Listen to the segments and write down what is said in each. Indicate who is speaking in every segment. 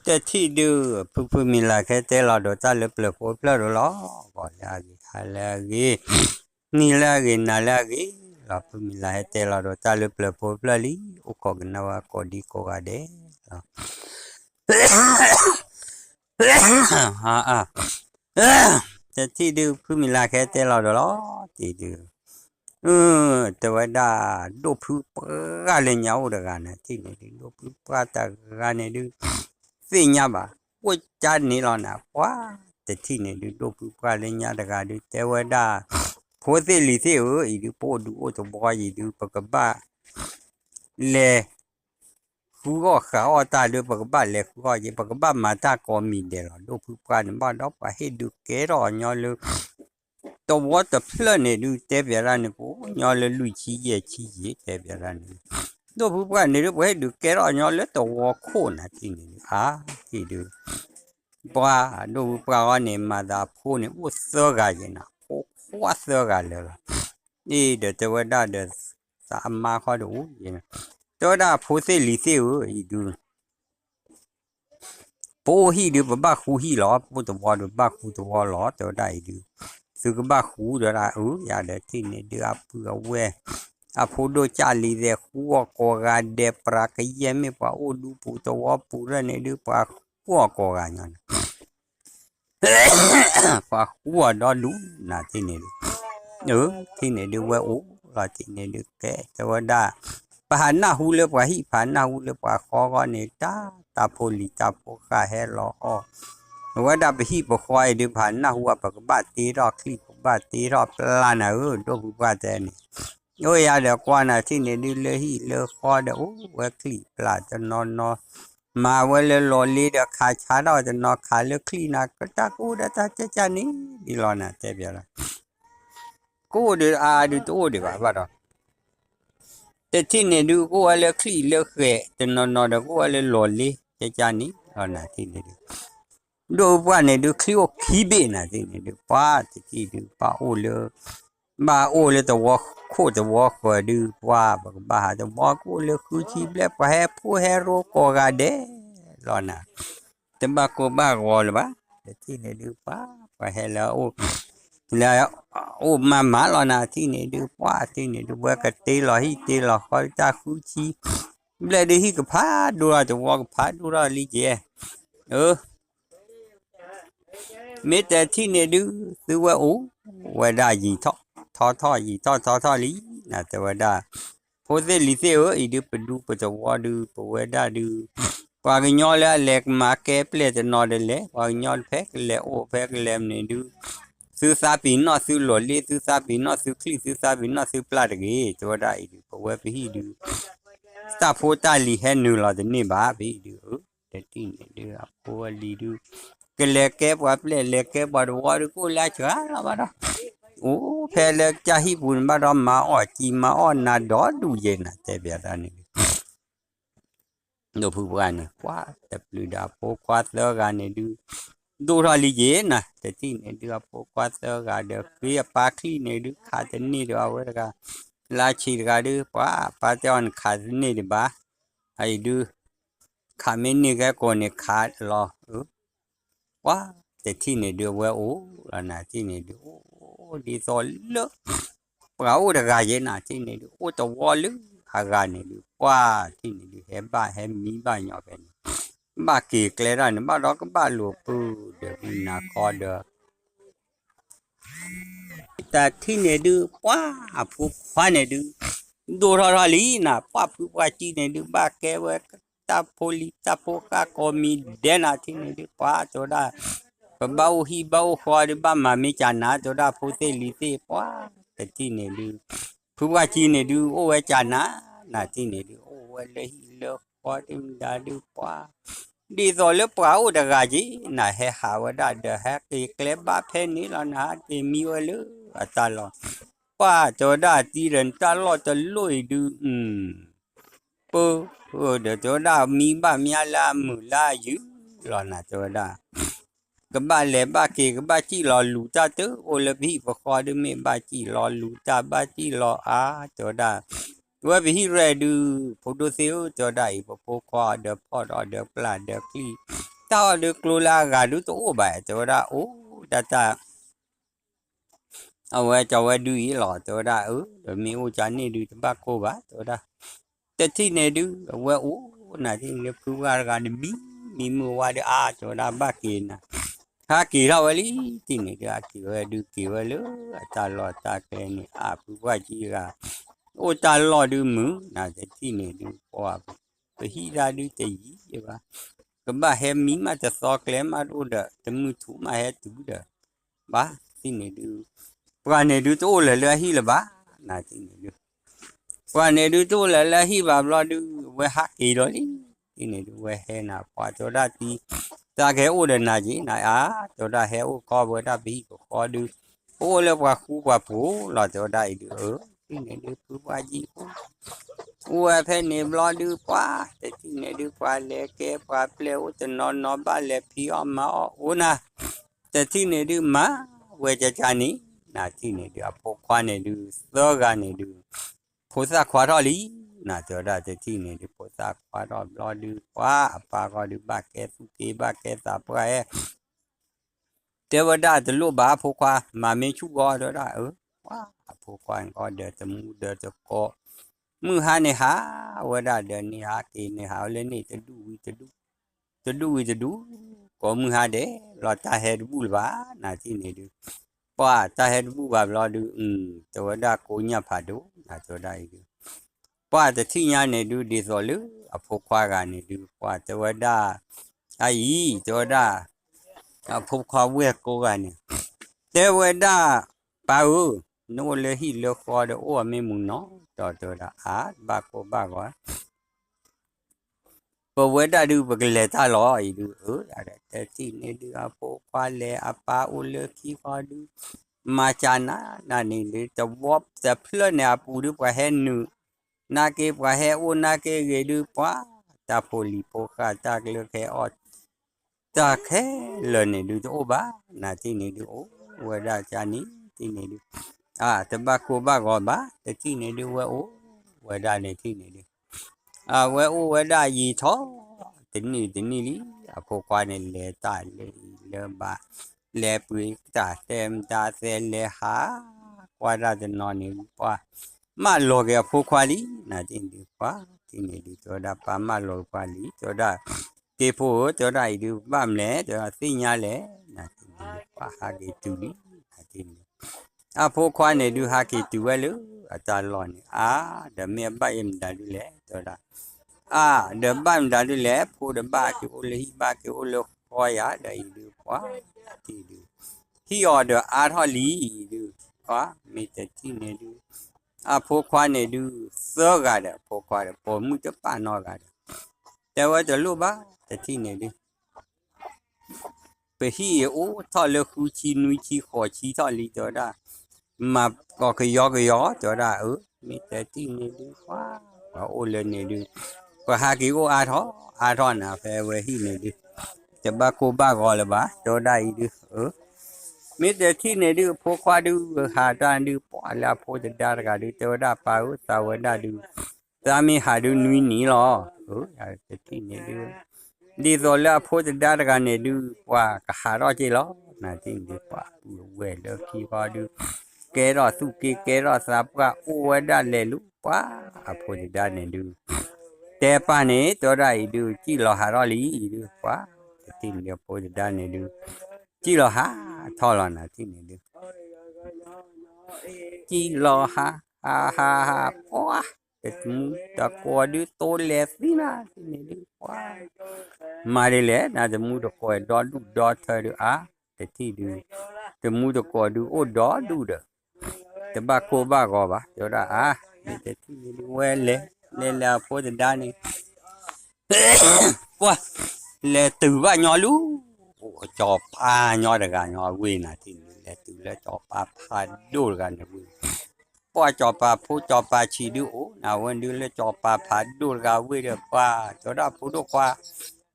Speaker 1: แต่ที่ดูผู้มีหลายแค่แต่เราโดนตาเลือเปลือกโผล่เปลือกหรอก่อนลากีหาลากีนี่ลากีน่าลากีเราผู้มีหลายแต่เราโดนตาเลือเปลือกโผล่เปลือกลีโอ้ก็กันนะว่าก็ดีก็กันเด้อ่าแต่ที่ดูผู้มีหลายแค่แต่เราโดนล้อที่ดูแต่ว่าด่าดูผู้ปะเลยเงาเด็กกันนะที่นี่ดูผู้ปะตะกันเนี่ยดูสิ่งเนี้ยบ่ว่าจานนี้เราเนี่ยว้าแต่ที่นี่ดูผู้ปะเลยเงาเด็กกันดูแต่ว่าด่าโพสต์ลิเซออีดูโพดูโอ้ตัวบ่อยดูปะกับบ้าเลยคูก็ขาอตาดูปะกับบ้าเลยคูก็ยังปะกับบ้ามาตาก็มีเดียวดูผู้ปะเนี่ยบ้านเราไปให้ดูเกล้รอเนาะเลยตัววัดตัวเพลินเนี่ยดูเต็มเวลาเนี่ยกูเนาะเลยลุยชี้เต็มเวลาเนี่ยดูผู้ปะเนี่ยดูไปให้ดูเกล้รอเนาะเลยตัววัวโคนนะที่นี่ที่ดูป้าดูป้าเนี่ยมาดาพูเนี่ยอุศกันยังนะโอ้วัศกันเลยนี่เดี๋ยวจะว่าได้เดี๋ยวสามมาข้อดูยังตัวได้พูดเสรีเสียอีดูปูฮีดูบ้าคูฮีหรอปูตัววอดูบ้าคูตัววอหรอตัวได้ดูซื้อบ้าคูเดี๋ยวได้อย่าเดี๋ยวที่นี่เดี๋ยวเผื่อเว้อาพูดจาลีเดหัวกอกันเดปรากยังไม่ป้าโอ้ดูปูตัววอปูเรนดูป้าหัวกอกันยันป้าหัวดอดูน่ะที่นี่ที่นี่ดูว่าโอ้เราที่นี่ดูแกแต่ว่าได้ผ่านหน้าหูเลยว่าฮีผ่านหน้าหูเลยว่าคอก็เนี่ยตาโพลีตาโพกาเฮลอว่าได้ไปฮีปคอยดูผ่านหน้าหัวปากบ้าตีรอบคลิปบ้าตีรอบลานะดูบ้าแต่นี่โอ้ยเดี๋ยวกว่านะที่นี่ดูเลยฮีเลยคอเดี๋ยวว่าคลิปลาจะนอนมาเวลลอลีเดี๋ยวขาชาเราจะนอนขาเลือกคลีนะก็ตากูเดี๋ยวตาจะจานี่ดีรอนะเจ็บยังไงกูเดี๋ยวดูตัวดีกว่าบ้าแต่ที่นี่ดูกูว่าเลือกคลีเลือกเขะจะนอนเดี๋ยวกูว่าเลือกลอลีจะจานี่รอนะที่นี่ดูว่าเนี่ยดูคลีโอคีเบนะที่นี่ดูป้าที่ดูป้าโอเลยตัวโคตัวก็ดูว่าบ้าตัวกูเลยคือชีพเล็บแฮผู้เฮโร่ก็กาเดรอนะแต่บ้าวอลบ้าแต่ที่นี่ดูป้าไปเฮแล้วแล้วมาแล้วนะที่นี่ดูป้าที่นี่ดูว่าก็ตีหล่อคอยตาคุชีเลยดูที่ก็พาดูเราจะว่าก็พาดูเราลีเจมีแต่ที่นี่ดูว่าว่าได้ยีท่อยีท่อลีนะแต่ว่าได้พอเสร็จลิเซอีดูไปดูไปจะว่าดูไปว่าได้ดูปากยอละเล็กมาแก่เปลี่ยนจะนอนเลยปากยอลแพ็กเลยแพ็กเลยนี่ดูซื้อซาปีนอซื้อหลอดเลยซื้อซาปีนอซื้อคลีซื้อซาปีนอซื้อปลาตะกี้ตัวได้ดูไปว่าไปฮีดูสตาโฟตาลีแฮนูลาดนี่บ้าไปดูเด็ดที่นี่ดูอ่ะพอลีดูก็เล็กแก่ว่าเปลี่ยนเล็กแก่บาดว่าดูกูละเชื่อละบ้าเพลเล็กจะฮิบุนบาดมาจีมานาดอดูเย็นนะแต่เบียดนี่ดูผู้กันเนี่ยว่าแต่ปลืดาโปควาสเลิกันเนี่ยดูรอลีเย็นนะแต่ที่เนี่ยดูโปควาสเลิกันเดี๋ยวคือปากที่เนี่ยดูขาดนี่ดูเอาไว้กันลาชีกันดูว่าปาเจ้าอันขาดนี่ดูบ้าไอ้ดูขาไม่นี่ก็คนเนี่ยขาดรอว่าแต่ที่เนี่ยดูว่าแล้วนะที่เนี่ยดูดีสอลเลยเปล่าแต่กายนะที่นี่ดูตัววอลเลยหากานี่ดูว่าที่นี่ดูเห็นบ้าเห็นมีบ้านยอเป็นบ้าเกี่ยกเลยนะบ้าเราก็บ้าหลวงปู่เดี๋ยวมีนาคอเด้อแต่ที่นี่ดูว่าผู้ฟ้านี่ดูรอลีนะผู้ว่าที่นี่ดูบ้าแกว่าตาโพลิตาโพกาก็มีเดนะที่นี่ดูว่าตัวได้บ้าขวาดูบ้ามาไม่จานะตัวได้พูดเสรีเสว่าแต่ที่นี่ดูผู้ว่าที่นี่ดูไว้จานะที่นี่ดูไว้เลยพอที่มันได้ดูว่าดีต่อเลยเปล่าแต่กาจีน่ะเฮหาวได้เดี๋ยวเฮกิเคลบ้าเพนี่แล้วนะที่มีไว้เลยตลอดว่าตัวได้ที่เรนตลอดจะลุยดูปูเดี๋ยวตัวได้มีบ้ามีอะไรมือลาอยู่แล้วนะตัวได้ก็บ้าเล่บ้าเกก็บ้าจีรอลูจ้าเตอโอลพี่ประคอดูไม่บ้าจีรอลูจ้าบ้าจีรอตัวได้ว่าไปที่เรดูโฟโตเซลตัวได้พอควาเดอพอดอเดอปลาเดอคลี ta được lula gà đu tổ bài cho ra ta cho ai đu ý lọ cho ra rồi mi ô chán này đu ba cô bá cho ra te thi này đu qua này thì nếu cứ gà này mi mua qua đi cho ra ba kỳ nè ha kỳ đâu ấy thì này ra kỳ về đu kỳ về lứa ta lọ ta cái này cứ qua chi ra ta lọ đu mứ này te thi này đu quaไปฮีราดูแต่ยี่ใช่ปะก็บ้าเฮมีมาจะสอกเลมาดูเด้อแต่มือถูมาเฮตูเด้อบ้าที่นี่ดูว่าเนี่ยดูตัวเลยฮีละบ้าน่าที่นี่ดูว่าเนี่ยดูตัวเลยฮีบ้าเราดูเวหักกี่ดอลลี่ที่นี่ดูเวเฮน่ะพอตัวได้ตีตาแกโอเดน่าจีน่ะตัวได้เฮโอคอเวด้าบีก็คอดูแล้วว่าคู่ว่าผู้เราตัวได้ดูที่นี่ดูผู้ว่าจีว่าเพนเนี่ยบลอดูกว่าแต่ที่เนี่ยดูกว่าเล็กเก็บกว่าเปลี่ยวแต่นอนบ้านเล็กพี่ออกมานะแต่ที่เนี่ยดูมาเวจจานี่นะที่เนี่ยดูพวกควานเนี่ยดูสกันเนี่ยดูผู้สักควาทอลีนะเจอได้แต่ที่เนี่ยดูผู้สักควาทอบลอดูกว่าปาก็ดูบาเกสุกีบาเกสาปะเทวดาจะรู้บาพวกความาไม่ชุกก็ได้ว่าพวกควานก็เดือดจะมูเดือดจะก็มือหาเนี่ยหาวดาเดินนี่หาตีเนี่ยหาเลยนี่จะดูก็มือหาเด้รอตาเฮดบูลบ้านาที่นี่ดูป้าตาเฮดบูบารอดูตัวดาโกญาผาดูนาตัวได้ดูป้าจะที่ยาเนี่ยดูดีสอลืออภควากันเนี่ยดูป้าตัวดาไอ้ตัวดาอภควาเวกโกกันเนี่ยตัวดาป้าโน่เลยฮิเลคอเดโอ้ไม่มุนเนาะตัวดาบาโกบากว่าพอเวดาดูบกเลตาลอยดูอะไรแต่ที่นี่ดูอาโปควาเลอาปาอุเลคีควาดูมาจานะนั่นนี่ดูจะวบจะเพลินเนี่ยปูดูกว่าเฮนูนาเก็บกว่าเฮนาเกเกดูปะตาโพลีโปคาจากเลือกเฮออดจากเฮเลยนี่ดูโอบานาที่นี่ดูเวดาจานี่ที่นี่ดูแต่บาโกบากอบาแต่ที่นี่ดูเวดาเนี่ยที่นี่ดูเวดายีท้อตินี่ลิพวกควานเลตาเลบาเลปุยตาเต็มตาเซเลหากว่าจะนอนนี่ว่ามาโลกพวกควาลีน่าจริงดีกว่าที่นี่ดีตัวดาปามาโลควาลีตัวดาเก็บผู้ตัวดาดูบ้ามเลตัวสิญญาเลน่าจริงดีกว่าหากิตุลีน่าจริงพวกควานเนี่ยดูหากิตุเวลุอาจารย์หลอนเดี๋ยวเมียบ้าเอ็มดาดูแลตัวดาเดี๋ยวบ้านดาดูแลผู้เดี๋ยวบ้าที่โอเลบ้าที่โอเลคอยได้ดูกว่าที่ดูที่ออเดอร์ทอลีดูกว่ามีแต่ที่เนี่ยดูพวกควานเนี่ยดูเสือกันเด้อพวกควานพวกมุจป้านอกันแต่ว่าจะรู้บ้าแต่ที่เนี่ยดูไปที่ทอเลคูชีนุชีขอชีทอลีตัวได้มาก็ขยอตัวได้มีแต่ที่เนี่ยดูกว่าโอเลเนี่ยดูก็หากี่ก็อาทอนะเฟเวฮีเนี่ยดูจะบ้ากูบ้าก็เลยบ้าตัวได้ดูมีแต่ที่เนี่ยดูพวกควาดูหาตาดูปอลาพวกจะได้กันดูตัวได้ป่าวสาวได้ดูสามีหาดูนุ้ยนี่หรอแต่ที่เนี่ยดูดีตัวละพวกจะได้กันเนี่ยดูว่าก็หารอจีหรอน่าจริงดีกว่าเวลที่พอดูแกรอสุกี้แกรอสับว่าได้เลยลูกว่าพวกจะได้เนี่ยดูแต่ป่านนี้ตัวได้ดูที่เราหารอลีดูว่าที่เดียวพวกจะได้เนี่ยดูที่เราหาทอลนะที่นี่ดูที่เราหาปัวแต่ตะกัวดูโตเล็กนี่นะที่นี่ดูว่ามาเรื่อยๆน่าจะมูตะกัวดอเธอดูแต่ที่ดูจะมูตะกัวดูดอดูเด้อแต่บ้าโคบ้าก็บ้าเดี๋ยวได้แต่ที่นี่ดูเวลเลยแล้วพอจะได้นี่ว่าเลยตื่นว่าย้อนรู้จอบย้อนเด็กย้อนวิ่งนะที่นี่เลยตื่นแล้วจอบพาดูกันนะวิ่งพอจอบผู้จอบชีดูนะวันดูแล้วจอบพาดูกันวิ่งเด้อว่าจอดผู้ดูกว่า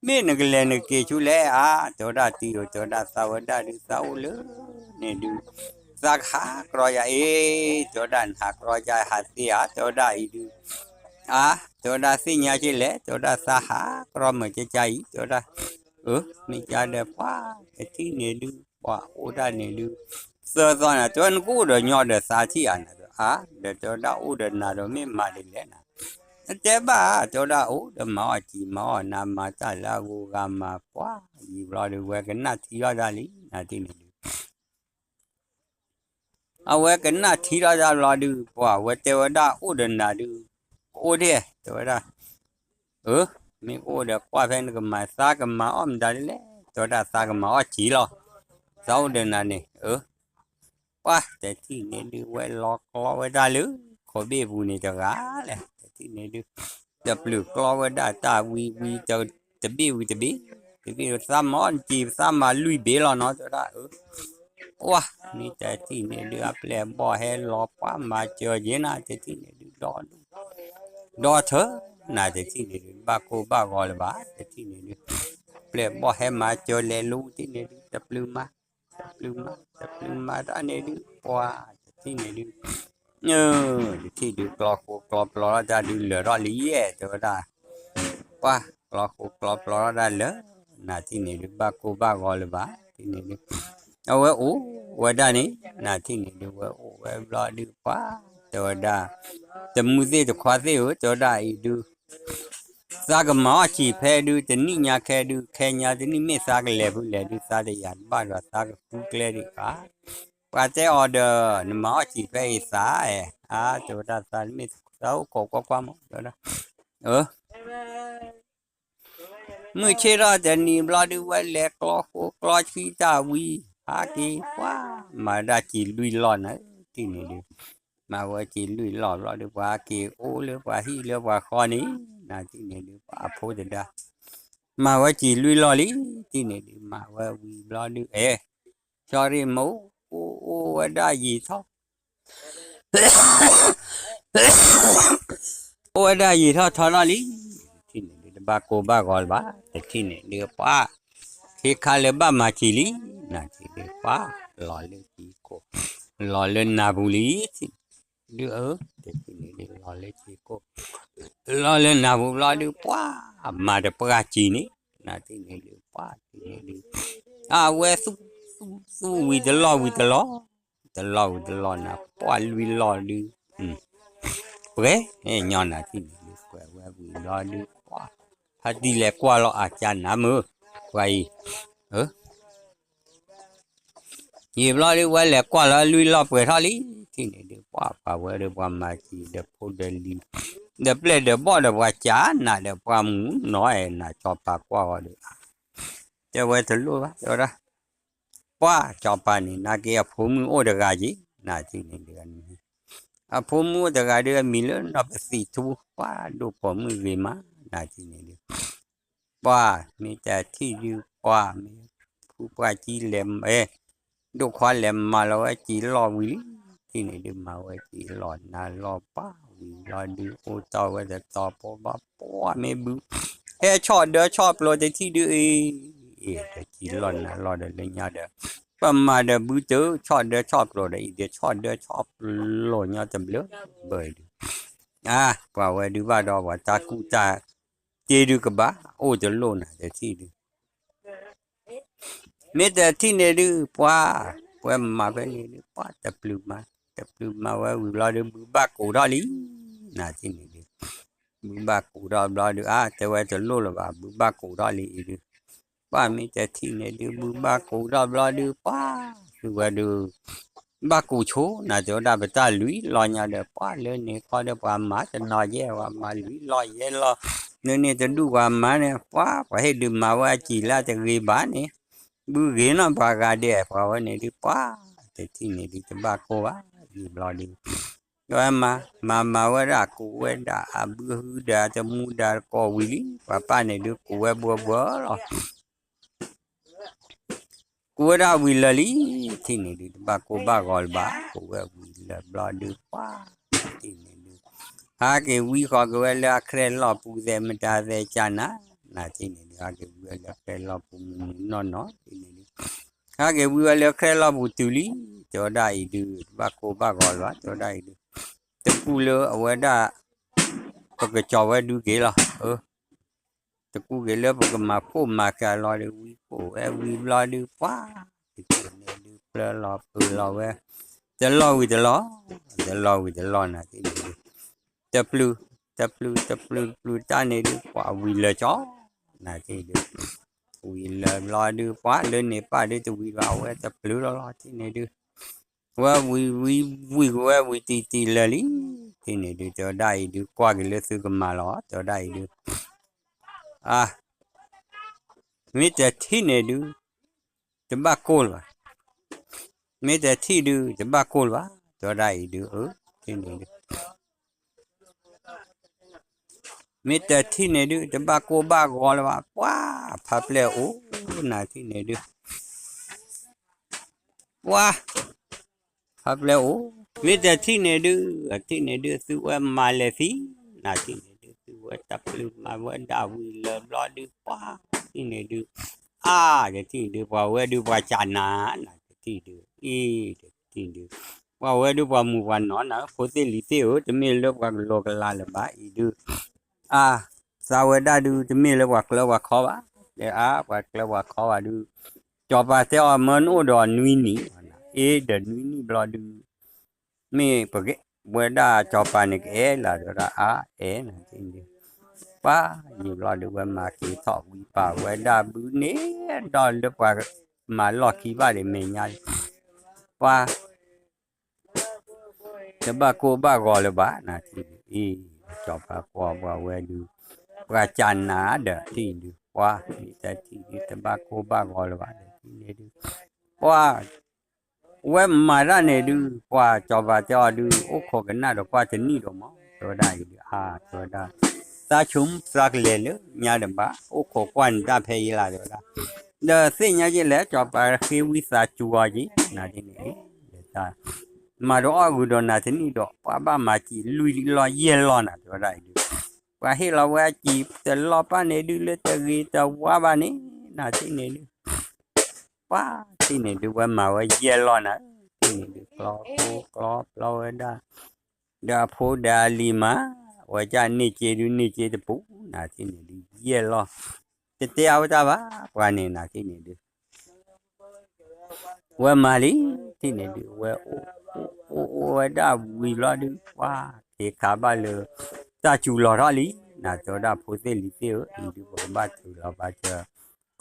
Speaker 1: ไม่นึกเลยนึกเกี่ยวเลยจอดตีจอดสาวดาดูสาวเลยเนี่ยดูสักหักรอยจอดหักรอยหาเสียจอดดูจอดสิญญาจิเลจอดสหากรอมจะใจจอด mi cha de pa ti ne du pa o da ne du sơ do là cho anh cũ rồi nhỏ de sa chi à de cho da u de na rồi mi ma de le na te ba cho da u de ma chi ma na ma ta la gu ga ma pa yi lo de we cái na ti ra li na ti ne a we cái na ti ra lo du pa we te da u de na du o de te da mi ô được qua phen cái mà xa cái mà om đã đấy tôi đã xa cái mà chỉ lo sau đây là nè qua để thì nên đi quay lo quay ra lứ khỏi bê vụ này cho gá này thì nên đi đập lửa lo quay ra ta vi cho tập bi rồi sao món chỉ sao mà lui bể lo nó cho đã qua ni để thì nên đi áp lẹ bỏ hè lo quá mà chờ gì na để thì nên đi đo thở na để thì nên ba cô ba gọi là ba để thì nên ple bỏ hè mà chờ lẹ lu thì nên tập luma đã nên đi qua thì nên đi nhớ thì được lo ra đi lỡ đó lý cho ra qua lo ra lỡ na thì nên đi ba cô ba gọi là ba thì nên đi ở đây này na thì nên đi ở lo đi quá cho ra tầm mua gì cho khoa gì cho ra đi sa cái máu chỉ phải đưa đến nhà khai nhà đến mấy sa cái level đưa sa để ăn bao giờ sa cái phụ cái đi cả và cái order máu chỉ phải sa cho ra sa mấy sáu có qua mà đó mới chơi ra thì niệm lo đi qua lẹ clo chi ta vi cái quá mà đã chỉ lui lon ấy thì này đi mà qua chỉ lui lo được qua cái ô được qua hi được qua kho ní là thì này được qua phố được ra mà qua chỉ lui lo lý thì này được mà qua vì lo được cho đi mẫu ô đã gì thôi ô đã gì thôi lo lý thì này được ba cô ba gọi ba thì này được qua khi khai lên ba mà chỉ lý là chỉ được qua lo lên chỉ cô lo lên nào lý thì đưa để thì lo lên chỉ cô lo lên nào lo được quá mà được qua chỉ ní là thì này được quá thì này được we su with the law nào quá lui lo được ok nhon là thì này được we lo được quá hay đi lẹ qua lo chán nắm mơ vậy nhiều lo đi quay lẹ qua lo lui lo bữa thôi lý thì này được quá và we được qua mà chỉ được phụ đơn đi được ple được bỏ được qua chả là được qua muốn nói là cho bà qua được cho we thử luôn đó đó qua cho bà này là cái phụ mua ô được cái gì là thì này được phụ mua được cái được mình lớn nó bị xì thu qua đồ phụ mua gì mà là thì này được qua mìnhจะที่ดูqua mình phụ qua chỉ làm đồ khoa làm mà lo chỉ lo vì thì này được mà chỉ lo là lo pa lo đi ô tô với để to po mấy bự chọn lo để thì được chỉ lo để lên nhà được mà để bự chớ chọn lo để chọn lo nhà tầm lớn bởi và vậy đi vào đó và ta cũng ta chơi được cái ba ô cho lo này để thì được mấy cái thì này được qua mà cái này được qua tập lưu mà vậy lo được ba cổ đó lý là thì này được ba cổ đó lo được thế vậy cho lo là ba cổ đó lý được qua mấy cái thì này được ba cổ đó lo được qua rồi được ba cổ số là chỗ đã bị ta lưới lo nhà được qua lên này coi được qua má cho nó dễ qua mà lưới lo nên này cho đủ qua má này quá phải được mà qua chỉ là cho người bán này bữa ghế nó bà gà đẹp vào này đi quá thì này đi cho ba cô á đi lo đi rồi mà qua ra cô qua đã bữa hư đã cho mua đã có quý và này được cô qua bữa rồi cô đã quý là lý thì này đi ba cô ba gọi bà cô qua quý là lo được quá thì này được cái quý có cái là khen lo phụ xe mà ta về chán á là thì này được cái quý là khen lo phụ nó thì này cái quý là khen lo phụ tự lý cho đại được ba cô ba gọi bà cho đại được cái phụ lỡ ở đây đã có cái trò với đứa kia là ตะกูเกลือปกมาโคมาแกลอยวิโปวีลอยดูป้าติดเนี่ยดูเปลือลอปืนลอเวจะลอวิจะลอจะลอวิจะลอนะที่นี่จะปลูจะปลูตาเนี่ยดูป้าวิเลจอนะที่ดูวิเลลอยดูป้าเลยเนี่ยป้าดูตัววิลอเวจะปลูลอที่เนี่ยดูว่าวิตีเลยลิที่เนี่ยดูจะได้ดูกว่ากันเลยซื้อกันมาหรอจะได้ดูมีแต่ที่เนี่ยดูจะบ้าโกลวะมีแต่ที่ดูจะบ้าโกลวะจะได้ดูที่เนี่ยดูมีแต่ที่เนี่ยดูจะบ้าโกบ้าโกลวะว้าพับเลยน่าที่เนี่ยดูว้าพับเลยมีแต่ที่เนี่ยดูซื้อว่ามาเลสิน่าที่เนี่ยดูซื้อว่าตับลูมาว่าดาวิลรอดูว้าที่เนี่ยดูจะที่ดูว่าเวดูว่าจานาน่าที่ดูที่ดูว่าเวดูว่ามูวันนอนนะโคตรลิเซียวจะมีเลือกว่าโลกลาลบ้าดูสาวดาดูจะมีเลือกว่าเลือกว่าเขาว่าเดี๋ยวว่าเลือกว่าเขาว่าดูจอบว่าเจ้ามันอุดรนุยนี่เดินนุยนี่บลอดูมีปะเกะเวดาจอบปานิกลาดูละนะจริงดิป้าอยู่รอดูว่ามาคีทอกวิป่าเวดาบุเน่ดอนเลือกว่ามาหลอกคีบ้าเลยไม่ยากป้าจะบ้าโกบ้ากอเลยบ้านะที่จอบปากว่าเวดูว่าจันนาเด้อที่ดูว่าแต่ที่จะบ้าโกบ้ากอเลยบ้าที่นี่ดูว่าเวมาด้านเนี่ยดูว่าจอบว่าจะดูโอ้ขอกันน่าดอกว่าจะนี่ดอกมั้งตัวได้ดูตัวได้ตาชุ่มสักเล่เลยยาดบ้าโอ้ขอควันตาเพยลาตัวได้เดี๋ยวสิ่งนี้จะแล้วจอบไปคือวิสาจัวจีน่าที่นี่จ้ามาดูอากูโดนน่าที่นี่ดอกว่าบ้ามาจีลุยลอยเยลอน่ะตัวได้ดูว่าให้เราว่าจีแต่ลอป้าเนี่ยดูเลยแต่กีแต่ว่าบ้านนี้น่าที่นี่ดูว่าที่นี่ดูว่ามาว่าเยลอน่ะที่นี่ดูกรอบเราได้ดาโพดาลีมาว่าจะนี่เจตปูน่าที่นี่ดูเยลอแต่เตี้ยวจ้าว่านี่น่าที่นี่ดูว่ามาลีที่นี่ดูว่าดาวิลอดูว่าเทขาบาเลยตาจูลอรอลีน่าจะได้พูดลิเซียวดูว่าบ้าจูลอบ้าเจอ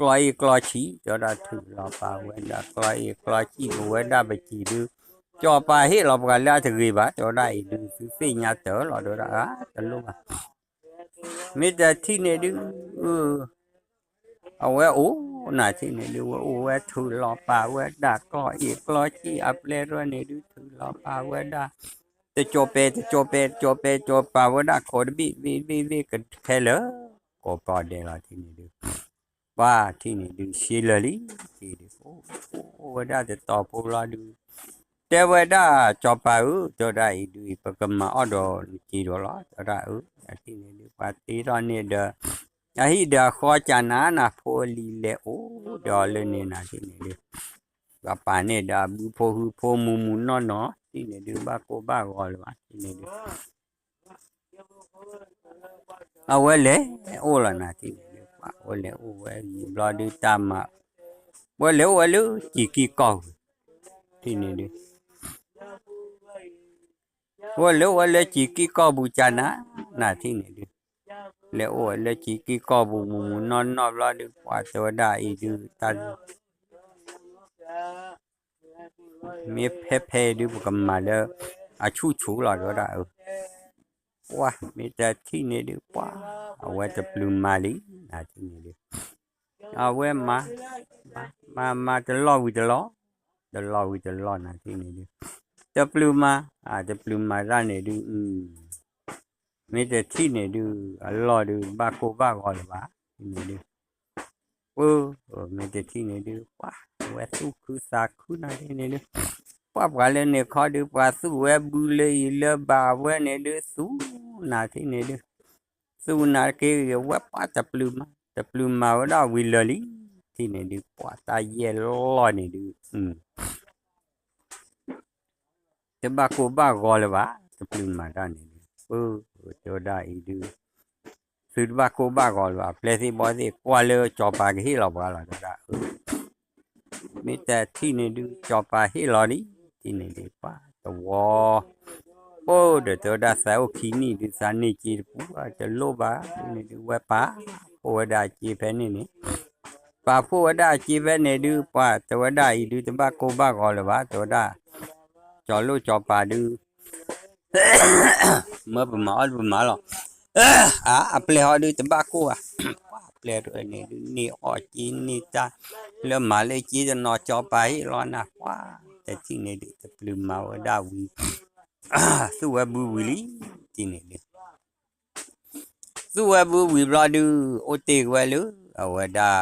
Speaker 1: กลอยชีจะได้ถูลอป้าเวนดากลอยชีเวนดาไปจีดูจอไปให้เราประกันแล้วถึงกี่บาทจะได้ดูสิ่งนี้เจอเราดูได้จะรู้มั้ยมีแต่ที่นี่ดูเอาไว้น่าที่นี่ดูว่าถูลอป้าเวนดากลอยชีอัปเลรนี่ดูถูลอป้าเวนดาจะโจเปป้าเวนดาโคดบีกันแค่เลยก็ปอดเดล่ะที่นี่ดูว่าที่นี่ดูชิลลี่ที่ดูว่าได้จะต่อปูลาดูแต่ว่าได้จอบไปจะได้ดูปกมาอดอจีดอลจะได้ที่นี่ดูปาตีตอนนี้เดอไอ้เดอขอจานาโพลีเลดอลนี่นะที่นี่ดูว่าป่านนี้ดาบุโพมูนอนที่นี่ดูบ้าโกบ้ากอลวะที่นี่ดูเอาไว้เลยละนะที่นี่โอ้เลยบลอดูตามมาว่าเร็วจีกีกองที่นี่ดิว่าเร็วจีกีกอบูจานะที่นี่ดิแล้วจีกีกอบูมูนอนบลอดูว่าตัวได้ดูตามีเพดูบุกมาแล้วชูหลอดได้ว่ามีแต่ที่นี่ดิว่าเอาไว้จะปลุมมาลีนะที่นี่ดิเอาไว้มาจะรอวิจะรอนะที่นี่ดิจะปลุมมาด้านนี่ดูมีแต่ที่นี่ดูรอดูบ้าโกบ้ากอลบ้าที่นี่ดูมีแต่ที่นี่ดูว่าเวสุคือสักคุณนะที่นี่ดูว่าว่าเล่นเนี่ยขอดูว่าสู้เวบุเลยเลบ้าเวเนี่ยดูสู้นะที่นี่ดูสู้นะเกี่ยวว่าป้าจะปลุมมาว่าได้วิลลี่ที่นี่ดูว่าตายเยลอนี่ดูจะบ้าโกบ้ากอลบ้าจะปลุมมาด้านนี้จะได้ดู Sud ba ko ba gol ba plesi bo si kwa le cho pa hi lo ba la da mi ta thi ne du cho pa hi lo ni thi ne de pa to wo po de to da sa o khi ni di sa ni chi pu ba de lo ba ne du we pa po da chi pe ni ni pa po da chi pe ne du pa to da i du ba ko ba gol ba to da cho lo cho pa du mơ bự mở lo ple họ đi tobacco ple rồi này ni họ chi ni ta le mà le chi nó cho bài lo na quáแต่ที่นี่ดิตะปลืมมาว่าดาวีสู้ว่าบูวิลีที่นี่ดิสู้ว่าบูวิบลาดูโอเตกว่าลูเอาว่าดา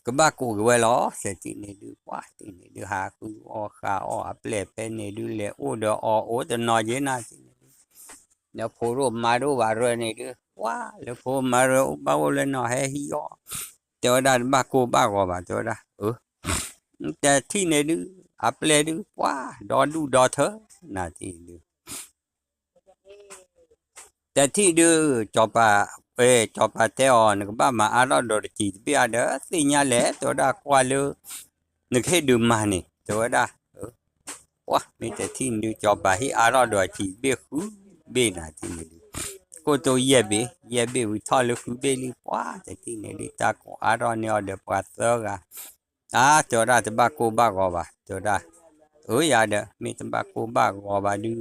Speaker 1: กบ้ากูกว่าล้อเสียที่นี่ดิว่าที่นี่ดิหากูออขาออเปลเป็นนี่ดิเลยโอเดอโอแต่นอยเยนะแล้วพอรู้มารู้ว่าเรื่องนี้ดิว้าแล้วพอมารู้บ้าเลยนอให้ฮิโอเจ้าด้านบ้ากูบ้าก็บ้าเจ้าด้าแต่ที่นี่ดิอัปเลดิว้าดอดูดอเธอนาที่ดิแต่ที่ดิจอบจอบเตออนก็บ้ามาอารอดอร์จีบีอาเดอสิญาเล่ตัวด้าควาลูนึกให้ดูมานี่ตัวด้าว้ามีแต่ที่ดิจอบให้อารอดอร์จีบีคูบีนาที่นี่ก็ตัวเย่เบวิทอลคูเบลีว้าแต่ที่นี่ตาก็อารอนเนี่ยเดปัสเซอร์กะตัวด้าตบ้ากูบ้าก็บ้าตัวด้าอย่าเด้อมีตบ้ากูบ้าก็บ้าดู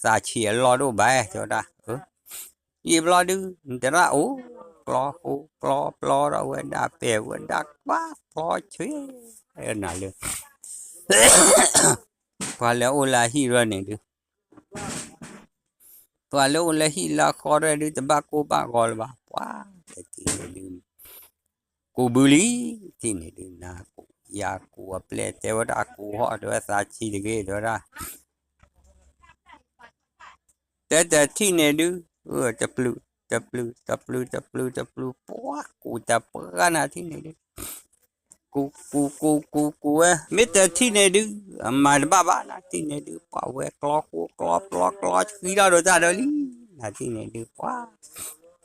Speaker 1: สาเชียรอดูไปตัวด้ายีบรอดูแต่ละกลอเราเวดาเปเวดาบ้าพอช่วยน่าเลยพอแล้วลาฮีโร่เนี่ยดูพอแล้วลาฮีลาคอร์ดูตบ้ากูบ้าก็บ้าว้าแต่ที่นี่ดูกูบุลีที่นี่ดูนะกูอยากกูเปล่าแต่ว่ากูห่อด้วยสาชีดีกี่ด้วยนะแต่ที่นี่ดูจะปลุปัวกูจะเปิดนะที่นี่ดูกูไม่แต่ที่นี่ดูมาบ้านะที่นี่ดูป่าวกลขี้เราโดนอะไรนะที่นี่ดูปัว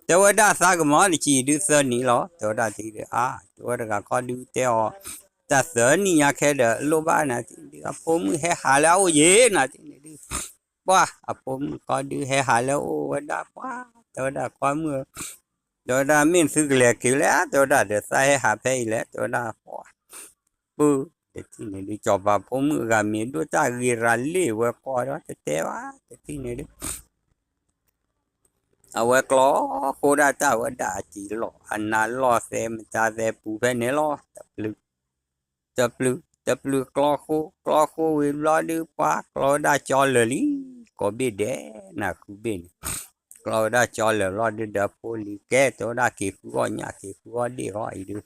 Speaker 1: แต่ว่าได้สักมันชีดูเสือนี่หรอแต่ว่าที่ดูตัวเด็กก็ดูเต่อแต่เสือนี่อยากแค่เดือดโลบ้านะที่ดูผมให้หาแล้วเย่นะที่นี่ดูว่าผมก็ดูให้หาแล้วว่าได้ว่าตัวได้ความมือตัวได้ไม่ซื้อเกลือกินแล้วตัวได้เดี๋ยวใส่หาไปแล้วตัวได้ว่าปุ๊บที่นี่ดูจบว่าผมก็มีดูตาเรียนเลี้ยวก็แล้วแต่ว่าที่นี่ดูเอาไว้กล้อโคด้าตาว่าด่าจีหล่ออันนั้นหล่อเซมจ่าเซปูไปเนี่ยหล่อจะปลือกล้อโควิบล้อดูปากล้อได้จอเลยก็บีเดนะคือบินกล้อได้จอเลยล้อดูเดาโพลีแกตัวได้กี่ฟัวเนี่ยกี่ฟัวดีร้อยดู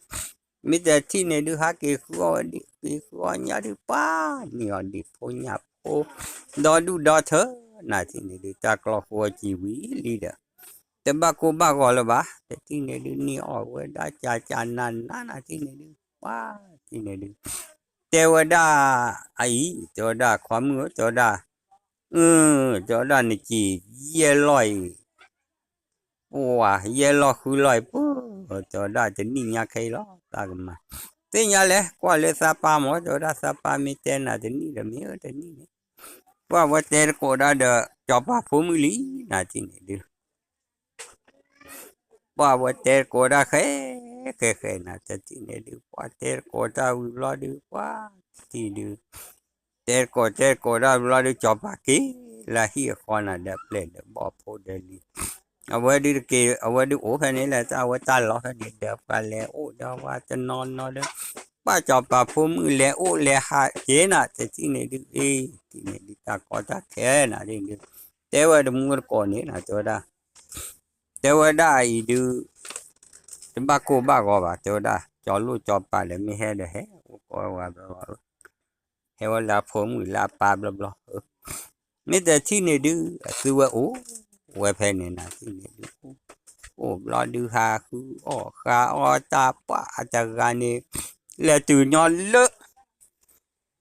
Speaker 1: มีแต่ที่เนี่ยดูหากี่ฟัวดีกี่ฟัวเนี่ยดูป้าเนี่ยดีโพเนี่ยโพดอดูดอเธอนะที่เนี่ยดูจากล้อฟัวจีวีลีเดอแต่บ้ากูบ้าก็แล้วบ้าแต่ที่เนี่ยดูนี่ออกเวได้จ่านันนะที่เนี่ยดูว้าที่เนี่ยดูเทวดาไอ้เทวดาความมือเทวดาเทวดานี่จีเย่ลอยว้าเย่ลอยคือลอยปุ๊เทวดาจะนี่ยาใครล้อตากันมาเตี้ยเลยกว่าเลยซาปาหมอเทวดาซาปามีเตน่าจะนี่เดี๋ยวมีแต่นี่ว่าเตรโคดาเดจอบปาฟูมิลีน่าที่เนี่ยดูว่าเตรโคดาเคนะแต่ที่เนี่ยดูว่าเตรโคดาวิบลาดูว่าที่ดูเตรโคดาวิบลาดูจอบปากีลาฮีคอนาเดเปลเดบอโพเดลีเอาไว้ดูเกเอาไว้ดูโอ้แค่นี้แหละจะเอาไว้ตาล้อแค่นี้เดี๋ยวกันแล้วโอ้เดี๋ยวว่าจะนอนเด้อป้าจอบปาฟูมิแล้วโอ้แล้วหาเจนะแต่ที่เนี่ยดูที่เนี่ยดูตาก็ตาแค่นะที่ดูแต่ว่าดูมือก่อนนี่นะตัวดาแต่ว่าได้ดูจะบ้ากูบ้าก็บ้าตัวดาจอลูจอปลาเลยไม่ให้เด้อก็ว่าให้ว่าลาผมหรือลาปลาบลาไม่แต่ที่เนี่ยดูคือว่าโอ้ไว้แพ้เนี่ยนะที่เนี่ยดูโอ้รอดูหาคือขาตาป้าจากการนี้แล้วตื่นนอนเลอะ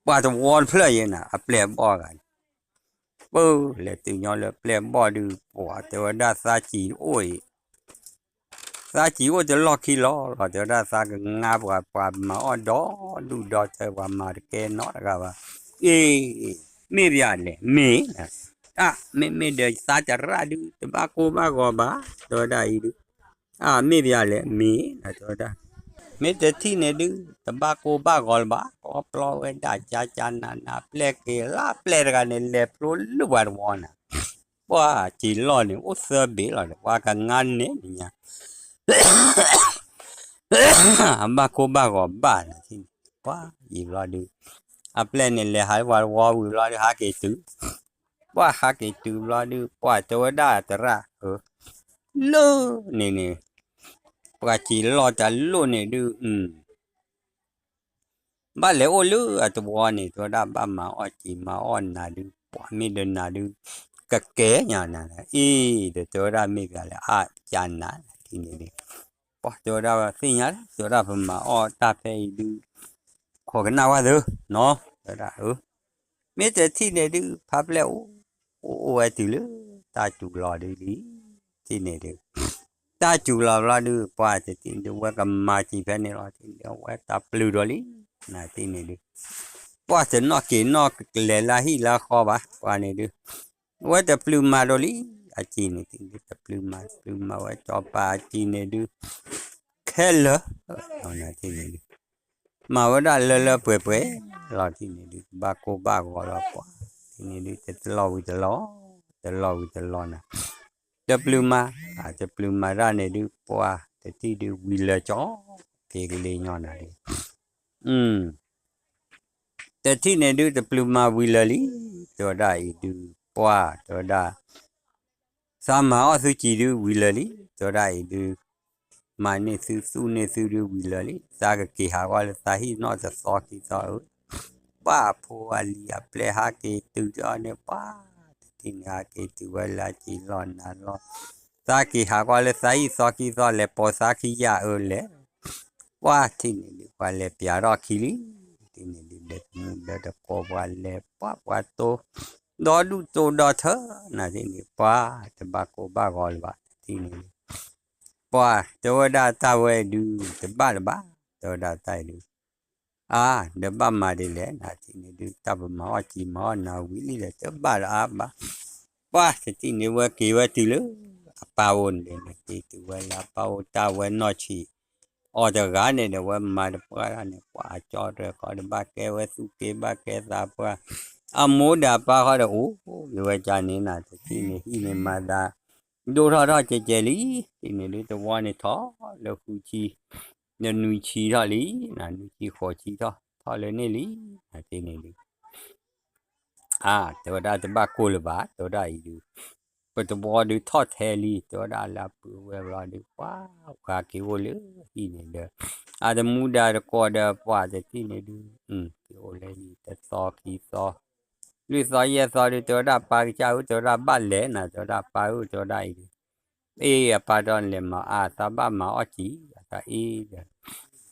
Speaker 1: ว่าจะวอนเพลย์นะเปลี่ยนบ่อกันแล้วตื่นนอนเลยเปลี่ยนบ่อดูว่าแต่ว่าได้ซาจีโอ้ย sa chỉ có lo khi lo rồi cho ra sa cái ngà và mà ở đó đủ đó chơi và mà cái nó là và ê mẹ bia lệ mẹ mẹ để sa chả ra đi ba cô ba gò ba rồi đây đi mẹ bia lệ mẹ là rồi đó mẹ để thi này đi ba cô ba gò ba có plo cái đã cha na ple cái la ple cái này lệ pro lu vào vào wa chỉ lo này ô sơ bị rồi qua cái ngăn này nha ba cô ba gò ba là thì quá gì lo được plan này là hai qua qua lo được hai cái chữ quá hai cái chữ lo được quá cho đã ra lơ nè quá chỉ lo trả luôn này được ba lẽ ô lơ à tụi này tôi đã ba mà ở chỉ mà on là được quá mi đơn là được cái kế nhà này ý để tôi ra mi cái là chán nè thì này quá tôi đã thấy nhá tôi đã mà ở ta phải được khó cái nào đó nó đó mấy cái thi này đi pháp lẽo ai từ lứa ta chủ lò đi thi này được ta chủ lò đi qua thì tin được qua cầm mà chỉ phải này lo thì được qua ta lưu đó đi là thi này được qua thì nó kỹ nó lẽ là hi là khó ba qua này được qua ta lưu mà đó đi chỉ này thì ta lưu mà qua cho ba chỉ này được khé lỡ là thi này được mà ở đây lơ bể là thì này được ba cô ba gọi là quá thì này được từ lo nè chụp lưu mà ra này được qua thì được vì là chó cái này nhỏ này thì này được chụp lưu mà vì là lý cho đây được qua cho đây sao mà ở thứ chỉ được vì là lý cho đây được mà này su được vì là lý ra cái kỳ hạ gọi là sai nó sẽ so kỳ so ba po ali aple ha ke tu cho ne pa tin ha ke tu la chi lo na lo sa ki ha qua le sai so ki so le po sa ki ya le wa tin ni qua le pya ro ki li tin ni le mu le ko wa le pa wa to do du to do tha na tin ni pa te ba ko ba gol ba tin ni pa to da ta we du te ba to da tai du để ba mà đi lẽ là thì này được ta vào mỏ chỉ mỏ nào quý lý là cho ba là ba thì này qua kỳ qua từ lúc bao để này thì từ qua là bao ta qua nói chỉ ở đây gái này là qua mà được qua này qua cho rồi có được ba cái qua su cái ba cái ra qua mua đã ba họ được rồi cha này là thì này khi này mà đã đồ ra chơi lý thì này được qua này thó là khu chi nên nuôi chi ra lý là nuôi chi khó chi thôi thôi lên này lý là thế này đi tôi đã từ ba cô là ba tôi đã đi but tôi bỏ đi thoát hè lý tôi đã là bữa về đi quá cả cái ô lứa gì này được tôi mua đã có đã qua thì thế này đi cái ô lứa gì tôi so khi so lý so ye so đi tôi đã ba cái cháu tôi đã ba lẽ là tôi đã ba tôi đã đi ba đòn lên mà ta ba mà ở chỉ ta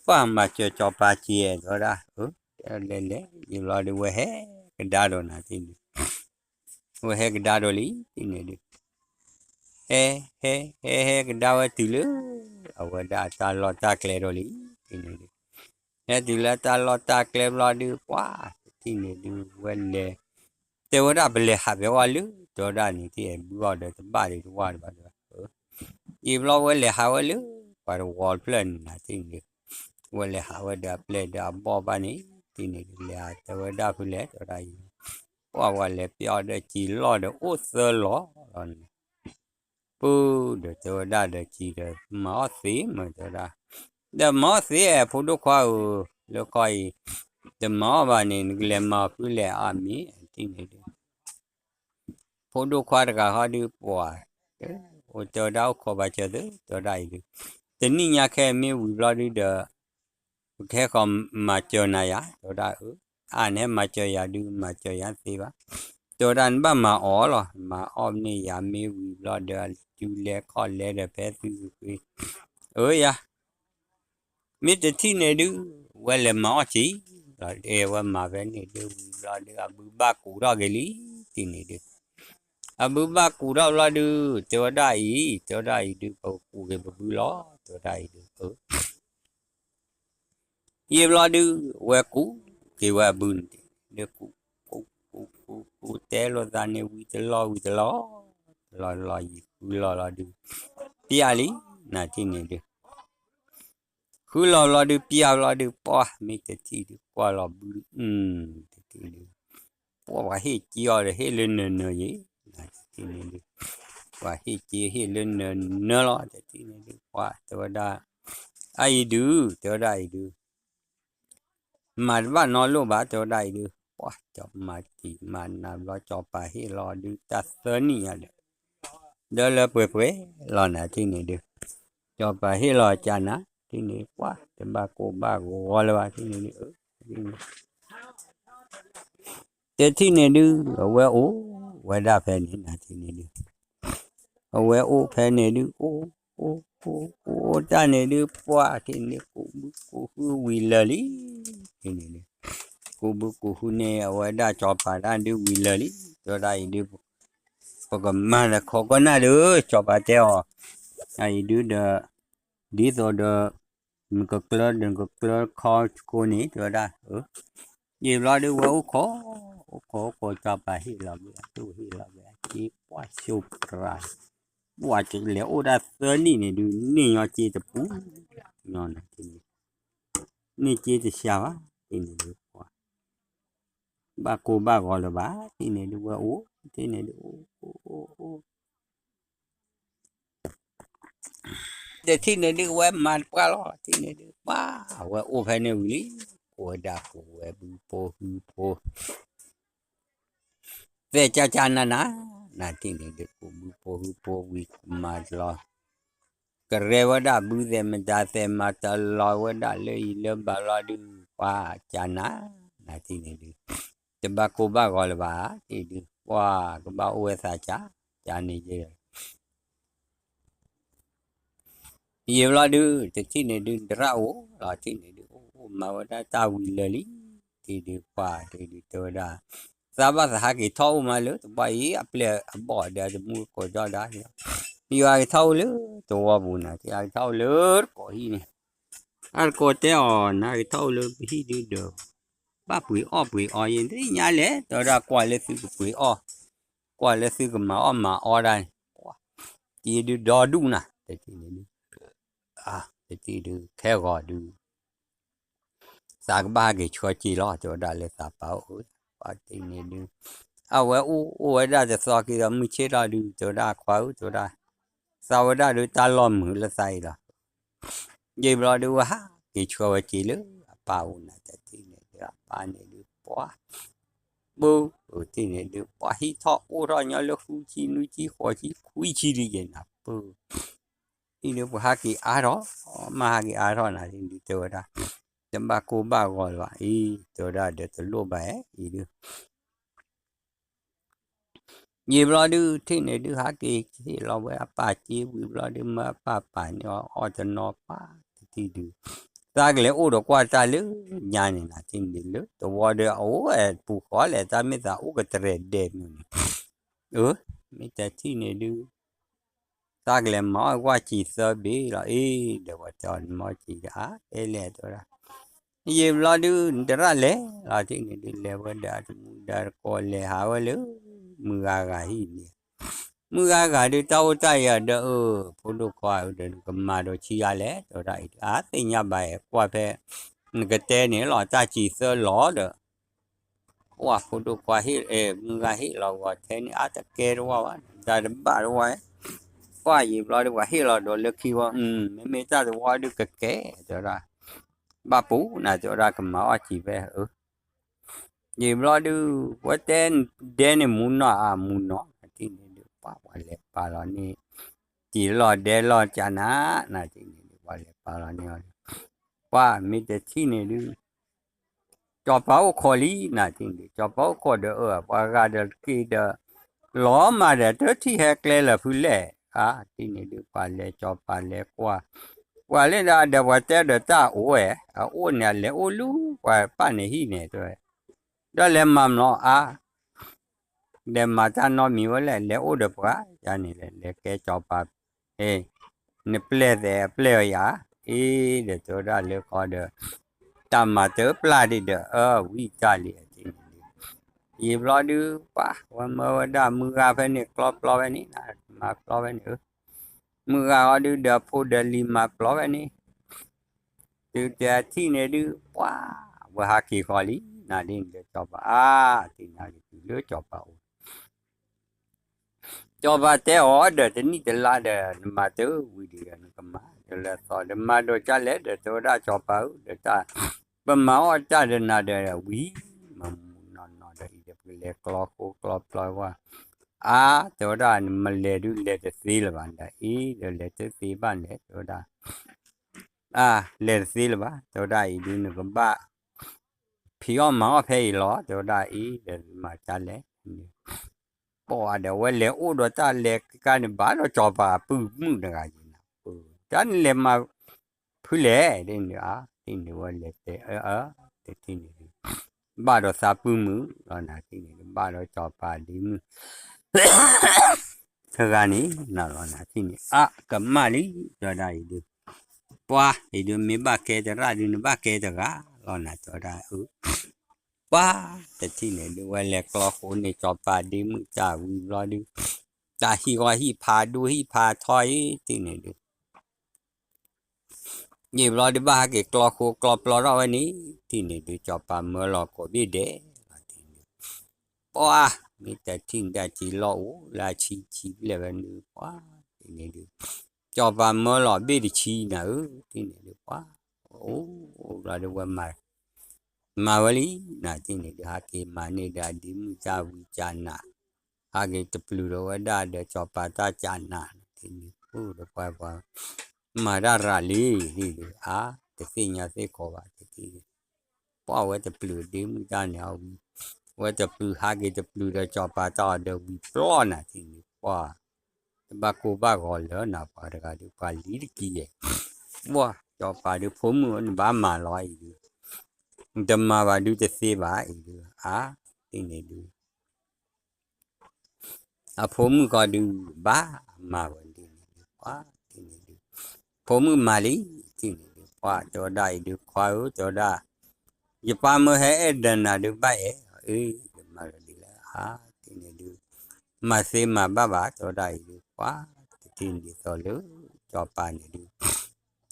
Speaker 1: qua mà cho ba chia rồi đó lên đấy như lo đi về hết cái đa đồ nào thì về hết cái đa đồ lý thì này được he cái đa từ lứa ở đa ta lo ta kle đồ lý thì này được he từ là ta lo ta kle lo đi quá thì này được quên để tôi đã bị lệ hạ về qua lứa tôi đã này thì em gọi được ba đi qua được if lo quên lệ hạ qua lứa qua được wall plan là thì được wala hawada play da boba ni tini le ta wada pule to dai wa wala pyo de chi lo de o se lo pu de to da de chi de ma si ma to da de ma si e phu do kwa lo koi de ma ba ni le ma pu le a mi tini de phu do kwa da ha di po o to da ko ba che de to dai de tini nya khe mi wi lo di de cái con mà chờ này tôi đã nếu mà chờ ya đi mà chờ ya gì ba tôi đã ba mà ở rồi mà om này ya mi lo được chú lẽ con lẽ được bé thứ gì ya mấy cái thứ này đi quay lại mà chỉ rồi đều mà về này đi lo được bữa ba cũ đó cái lý thì này được bữa ba cũ đó lo được tôi đã ý được bữa cũ cái bữa lo ตัวได้ดูยีบล้อดูเวกูกี่ว่าบุญเด็กกูแต่ละตาเนี่ยวิตล้อยีล้อดูพี่อาลีน่าที่เนี่ยดูคือล้อดูพี่อาล้อดูป้าไม่แต่ที่ดูกว่าล้อบุญที่ดูป้าว่าเฮ้ยจีอะไรเฮ้ยเล่นเนยยี่น่าที่เนี่ยดูว่าเฮ้ยจีเฮ้ยเล่นเนยล้อที่เนี่ยดูว่าตัวได้ไอ้ดูตัวได้ดูมาว่านอนลูกบ้าตัวได้ดูว้าจบมาตีมันนำรอจบไปให้รอดูตัดเส้นนี่อะไรเดี๋ยวเราเปิดรอหน้าที่นี่ดูจบไปให้รอจานะที่นี่ว้าจะบ้ากูอะไรวะที่นี่แต่ที่นี่ดูเอาไว้โอ้ไว้ได้แฟนนี่นะที่นี่ดูเอาไว้โอ้แฟนนี่ดูโอ้ตานี่ดูว้าที่นี่กูคือวิลลี่ที่นี่ดูกูเนี่ยเอาไว้ได้จอบไปได้ดูวิลลี่ตัวได้ดูพอก็มาแล้วเขาก็น่าดูจอบไปเจ้าไอ้ดูเดอดีตัวเดอมันก็เกลือคอกูนี่ตัวได้ยีรอดูว่าโอ้ขอจอบไปให้เราดูให้เราจีว่าชุบไรว่าจะเหลือโอ้ได้เสื้อนี่ดูนี่ยอจีจะปูนอนที่นี่จีจะเช้าที่นี่ดูบ้าเลยบ้าที่นี่ดูว่าโอ้ที่นี่ดูโอ้เดี๋ยวที่นี่ดูว่ามันปลาล้อที่นี่ดูบ้าว่าโอ้ภายในวิลโอ้ด่ากูว่าบูโปเวชจานานะที่นี่ดูบูโปวิมาล้อกระเรวดาบูเดมันจะเตมาตลอวดาเลยบาลอดูว่าจานะที่นี่ดูจะบ้าก็เลยบ้าที่ดูว่าก็บ้าโอ้สาจานี่เจอยีบล้อดูแต่ที่นี่ดูเราล้อที่นี่ดูมาว่าได้ตาวิลลี่ที่ดูว่าที่ดูตัวได้สาบานหากี่เท่ามาเลยตัวใบอัปเล่บ่อเดี๋ยวจะมูก็จะได้ที่ไอ้เท่าเลยตัวบุญนะที่ไอ้เท่าเลยก็ฮีนี่อันก็เจ้านะไอ้เท่าเลยฮีดูเด้อบ้าปุ๋ยอ้อยังที่ยาเล่ตัวได้กว่าเลยซื้อปุ๋ยอ้อกว่าเลยซื้อกับมาอ้อได้ที่ดูดอดูนะแต่ที่นี่ที่ดูแค่ก็ดูสากบ้ากี่ชัวจีล้อตัวได้เลยสาเปล่าว่าที่นี่ดูเอาไว้ได้จะสอกี่เราไม่เชื่อได้ดูตัวได้ขวาตัวได้สาวได้ดูตาล้อมมือละใส่ละยี่บล้อดูฮะกี่ชัวจีเลยเปล่านะแต่ที่นี่ดูป้านี่ดูป้าบูที่นี่ดูป้าฮิตออุราเนี่ยลูกจีนุจีหัวจีคุยจีดีกันนะบูที่นี่ป้ากี่อารอมากี่อารอนะที่นี่ตัวได้จำบ้ากูบ้าก็เลยว่าตัวได้เดี๋ยวตัวลูกไปดูยีบล้อดูที่นี่ดูหากี่ที่เราไว้ป้าจีวีบล้อดูมาป้าเนี่ยอ๋อจะนอป้าที่ดูตากเลยโอ้ดอกว่าตาเลยยานี่นะที่นี่เลยตัวว่าเดี๋ยวโอ้ปูขอเลยตาไม่ตาโอ้ก็เทรดเด่นไม่แต่ที่นี่ดูตากเลยมาว่าจีสบีละเดี๋ยวว่าจอนมาจีเลยตัวละยีบล้อดูเดี๋ยวละที่นี่ดูเลยว่าเดี๋ยวก็เลยหาว่าเลยมือกากาหินมือกากาดูเต้าใจเด้อพูดกว่าเดินก็มาดูชี้อะไรตัวได้ติญญาใบกว่าเพนก็เตนี่หล่อตาจีเสือหล่อเด้อว่าพูดกว่าฮิมือกาฮิเราว่าเทนี่ตะเกรว่าได้บ้าว่าว่ายีบล้อดูว่าฮิเราโดนเลือกคิดว่าไม่ตาดูว่าดูกะแก่ตัวได้บ้าปูน่ะตัวได้ก็มาว่าจีไปยีบล้อดูว่าเต้นเดนมุนเนาะที่นี่ดูป้าว่าเล็บป้าล้อนี่จีล้อเดล้อจานะที่นี่ดูว่าเล็บป้าล้อนี่ว่ามีแต่ที่นี่ดูจอบเป้าคอลีนะที่นี่จอบเป้าคอเดว่าก็เดกี่เดล้อมาเดที่แฮกเลยละพูดเลยที่นี่ดูป้าเลยจอบป้าเลยว่าเลยนะเดี๋ยวว่าเดตาโอ้เนี่ยเลยโอ้ลูว่าป้าเนี่ยฮีเนี่ยตัวđó là mầm nó để mà ta nói mi vậy là lẽ ô được quá cho nên là cái cho bà ê ne ple ya de to da le ko de ta ma te pla di de wi cha li ye blo du pa wa ma da mu ga fe ni klo fe ni na ma klo fe ni mu ga du de po de li ma klo fe ni tu te ti ne du wa wa ha ki ko li na din de cho ba ti na di le cho ba te order de ni de la de ma te wi di ni ka ma de la so de ma do cha le de to da cho pa de ta ba ma o cha de na de wi ma no de le klo wa to da ma le du le de si la ban da de le te si ban de to da le si la ba to da du ni ka ba phi o ma o phe lo to da de ma cha le bỏ đầu quay lẹ ô đồ ta lẹ cái này bán nó cho bà bự mưng được cái gì nào chán lẹ mà phứ lẹ đây nữa thì nữa lẹ thế thì nữa bà đồ sa bự mưng rồi nè thì nữa bà đồ cho bà đi mưng thời gian này nào rồi nè thì nữa cầm mà đi rồi đây được qua thì được mấy bà kê ra đi nữa bà kê ra rồi nè cho ra baแต่ที่ไหนดูว่าแหลกรอคนในจอปาดีมือจ่าวีรอดูตาฮีว่าฮีพาดูฮีพาถอยที่ไหนดูยี่รอดูบ้าเกกรอโคกรอปลอรอวันนี้ที่ไหนดูจอปาเมื่อรอก็บีเดป้ามีแต่ทิ้งได้จีรอลาชีเลยวันนี้ป้าที่ไหนดูจอปาเมื่อรอบีดชีนะที่ไหนดูป้ารอดูว่ามาวันนี้น่าที่นี่ดูฮะที่มาเนี่ยได้ดิมจาวิจานะฮะที่ตะปลูเราได้เดี๋ยวจอปาตาจานะที่นี่พูดไปว่ามาได้ราลีนี่ดูแต่สิ่งนี้สิ่งขวาที่เพราะว่าตะปลูดิมจานะว่าตะปลูฮะที่ตะปลูเราจอปาตาเดี๋ยววิปลอนะที่นี่ว่าบ้ากูบ้าก็แล้วนะพอเดี๋ยวดูการลีดกี้ว่าจอปาดูผมมันบ้ามาลอยดูดำมาว่าดูจะเสียบ่ายดูที่นี่ดูผมก็ดูบ้ามาวันนี้ที่นี่ดูผมมาลีที่นี่ดูจอได้ดูควายจอได้ยี่ป้ามือให้เดินน่ะดูไปมาดีแล้วที่นี่ดูมาเสียมาบ้าจอได้ดูที่นี่ต่อเลยจอปานี่ดู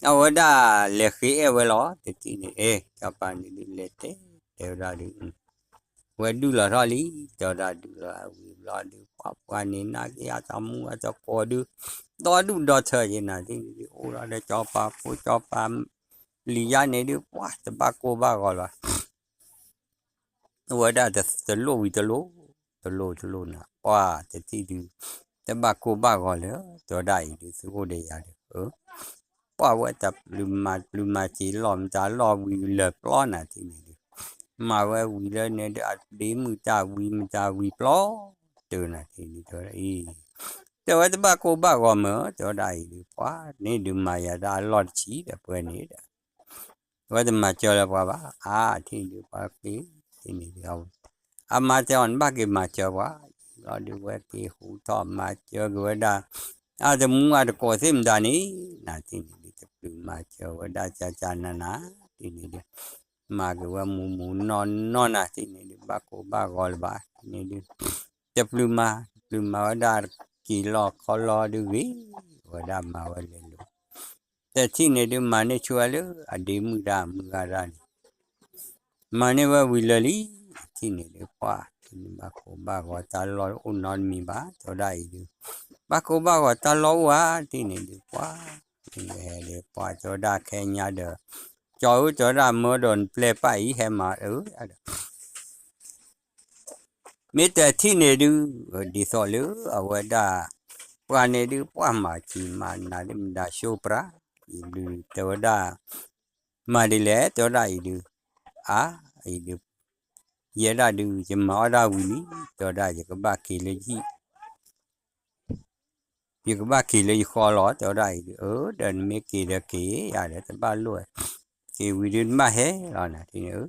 Speaker 1: เอาได้เล็กขี้ไว้หรอที่นี่จอปานี่ดูเล็กเดี๋ยวได้ดูว่าดูละรอลีเดี๋ยวได้ดูละวิรอดูวันนี้นะที่อาจจะมัวจะกอดูดอเธอยังไงที่โอ้เราได้จอปาผู้จอปาลียาเนี่ยดูจะบ้าโกบ้าก็ละว่าได้จะโลวิจะโลนะจะที่ดูจะบ้าโกบ้าก็แล้วจะได้ดูสุดเลยอ่ะว่าจะลืมมาจีหลอมจะรอวิเลิกร้อนอ่ะที่นี่มาว่าวิเลยเนี่ยเดี๋ยวดีมือจะวิปล้อเจอนะที่นี่เจอแต่ว่าจะบ้าก็เหมือจะได้ดีกว่านี่ดูมาอย่าได้หลอดชีแต่เพื่อนนี่เด้ว่าจะมาเจอแล้วว่าที่นี่ว่าที่นี่เดียวมาเจออันบ้าก็มาเจอว่าเราดูว่าที่หูทอมมาเจอก็ว่าได้จะมุ่งอะไรก็เสียมดานี่นะที่นี่จะปลื้มมาเจอว่าได้จานะที่นี่เดียวมาก็ว่ามูนอนนะที่นี่บ้าก็กอลบ้าที่นี่จะปลื้มมาว่าได้กี่ล้อเขาล้อดูวิว่าได้มาว่าเลยลูกแต่ที่นี่ดูมาเนี่ยชัวร์เลยดีมืออะไรมาเนี่ยว่าวิลลี่ที่นี่ดูที่นี่บ้าก็ตาล้ออุ่นมีบ้าจะได้ดูบ้าก็ตาล้อว่าที่นี่ดูที่นี่เดี๋ยวจะได้แค่เนี้ยเด้อcho ra mơ đồn ple phải hay mà mấy cái thi này đi so lứa ở đây qua này đi qua mà chỉ mà là đêm đã show pra đi cho đó mà đi lẽ cho đây đi đi giờ đã đi chỉ mà ra vui cho đây chỉ có ba kỳ lấy gì chỉ có ba kỳ lấy kho ló cho đây đền mấy kỳ là kỳ để ba luôn thì we didn't buy hết rồi nè thì nữa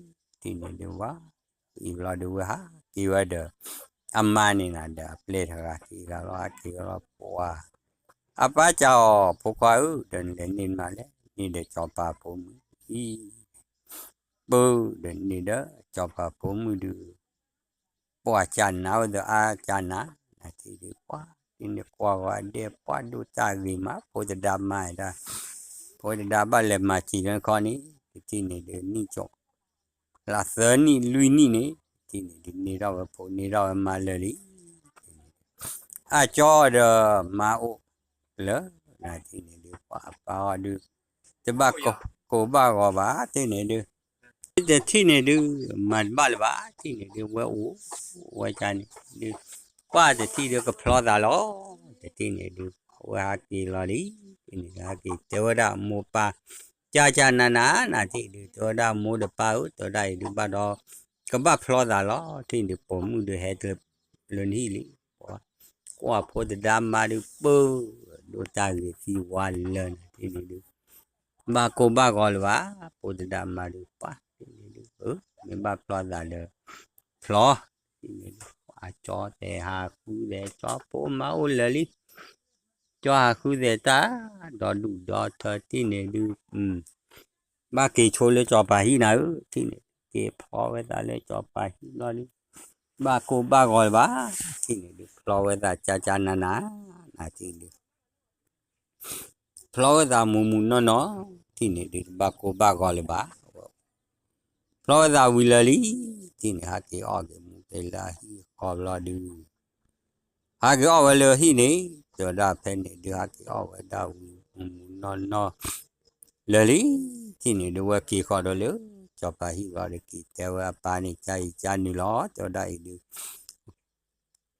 Speaker 1: điều quá thì lo điều thìว่าเดออามานี่นะเดอเปลทอะที่เราว่าที่เราปัว apa cho pokok dan ni malah ni de coba pun i bu dan ni dah coba pun du puas cana tu cana nanti dia puas ini puas dia puas du tari mah pun damai dah pun damai le macam ni kau ni ni dia ni cok rasa ni lui ni ni dah pun ni dah malah ni cho dah mau le nanti ni dia apa dia sebab ko ba ko ba thế này được thế này được mà ba là ba thế này được quá u quá chán được qua thì thi được cái plot đó lo thế này được qua thì là đi thế này là cái chỗ đó mua pa cha cha na thì được chỗ đó mua được pa ở chỗ đây được ba đó cái ba plot đó lo thì đượcผมđược hết được lên hi lý qua phố từ đam mà được bơ đồ ta người thì qua lên thế này được ba cô ba gọi là phố từ đam mà được pa mình ba plot là được plot cho để hà khu để cho phố máu lấy cho hà khu để ta đó đủ đó thôi thì này được ba kỳ thôi lấy cho bà hi nào thì này kỳ phò với ta lấy cho bà hi nó đi ba cô ba gọi bà thì này được phò với ta cha cha na thì được phò với ta mù mù nó thì này được ba cô ba gọi là bà phò với ta vì lý thì này hà kỳ ở cái mù cái là hi gọi là được hà kỳ ở là hi này giờ đã phải này được hà kỳ ở đó nó lý thì này được kỳ khó đó lứa cho bà hi gọi được kỳ theo bà này chạy cha này lo cho đây được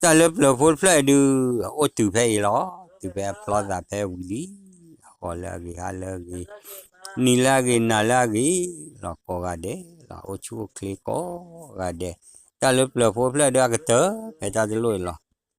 Speaker 1: ta lớp phút phải được ô từ phải lo từ phải lo ra phải lý gọi là cái hay là cái ni là cái na là cái là có cái đấy là ô chú click có cái đấy ta lớp phút phải được cái tớ phải ta đi lôi lo